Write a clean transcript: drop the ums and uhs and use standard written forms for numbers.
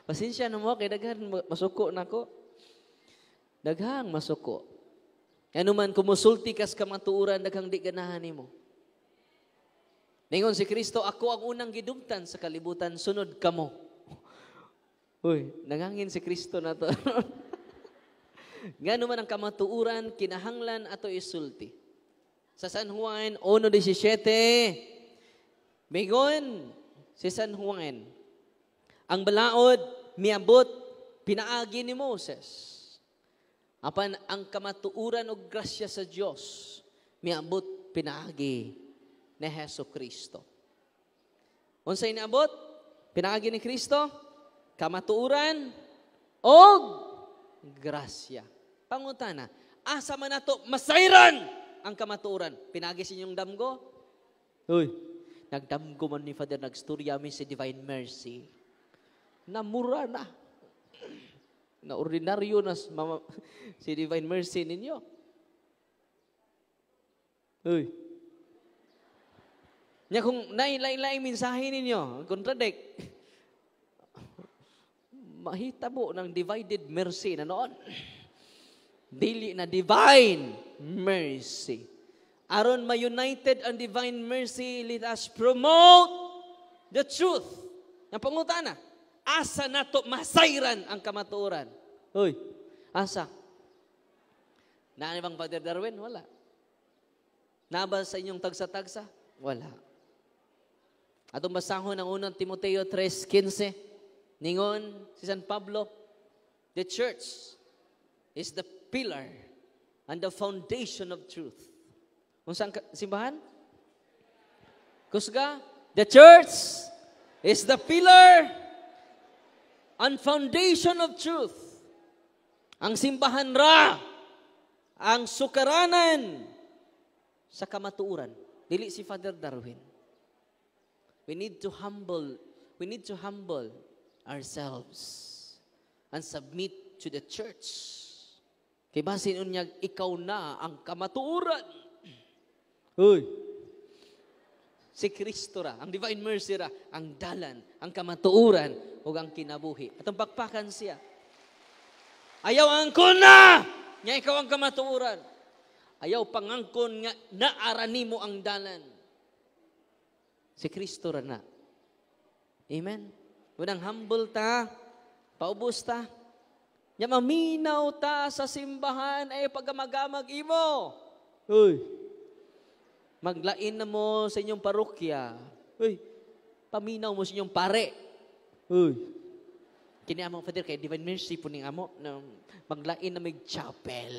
Pasensya na mo, kay daghan masuko na ko. Daghang masuko. Ano man, kumusulti kas kamatuuran, daghang di ganahan nimo. Ningon si Kristo, ako ang unang gidumtan sa kalibutan, sunod kamo. Uy, nangangin si Kristo na to. Ngano man ang kamatuuran, kinahanglan ato isulti. Sa San Juan 1:17, mingon si San Juan, ang balaod, miabot, pinaagi ni Moses. Apan ang kamatuuran o grasya sa Diyos, miabot, pinaagi ni Hesus Kristo. Unsay niabot? Pinaagi ni Kristo, kamatuuran o grasya. Pangutana, asa man nato masayran ang kamatuuran? Pinaagi sa inyong damgo? Uy, nagdamgo man ni Father, nagstorya mi si Divine Mercy. Namura na. Na ordinaryo na si Divine Mercy ninyo. Uy. Nya kung nailain-laing mensahe ninyo, contradict. Mahitabo ng divided mercy na noon. Dili na divine mercy. Aron ma-united ang divine mercy, let us promote the truth. Ang pangutana, asa nato masayran ang kamatuoran? Hoy, asa? Naan bang Father Darwin? Wala. Naba sa inyong tagsa-tagsa? Wala. Atong basahon ang unang Timoteo 3:15. Ningon si San Pablo, the church is the pillar and the foundation of truth. Unsang simbahan? Kusga, the church is the pillar and foundation of truth. Ang simbahan ra, ang sukaranan sa kamatuuran. Dili si Father Darwin. We need to humble ourselves and submit to the church. Kay basin unyag ikaw na ang kamatuuran. Hoy. Si Kristo ra, ang divine mercy ra, ang dalan, ang kamatuuran ug ang kinabuhi. Atong pakpakan siya. Ayaw angkon na, nya ikaw ang kamatuuran. Ayaw pangangkon nga naara nimo ang dalan. Si Kristo ra na. Amen. Unang humble ta, paubos ta. Nya maminaw ta sa simbahan ay pagagamag imo. Uy. Maglain na mo sa inyong parokya. Uy. Paminaw mo sa inyong pare. Uy. Kini among Father kay Divine Mercy po ning amo na maglain na mig chapel.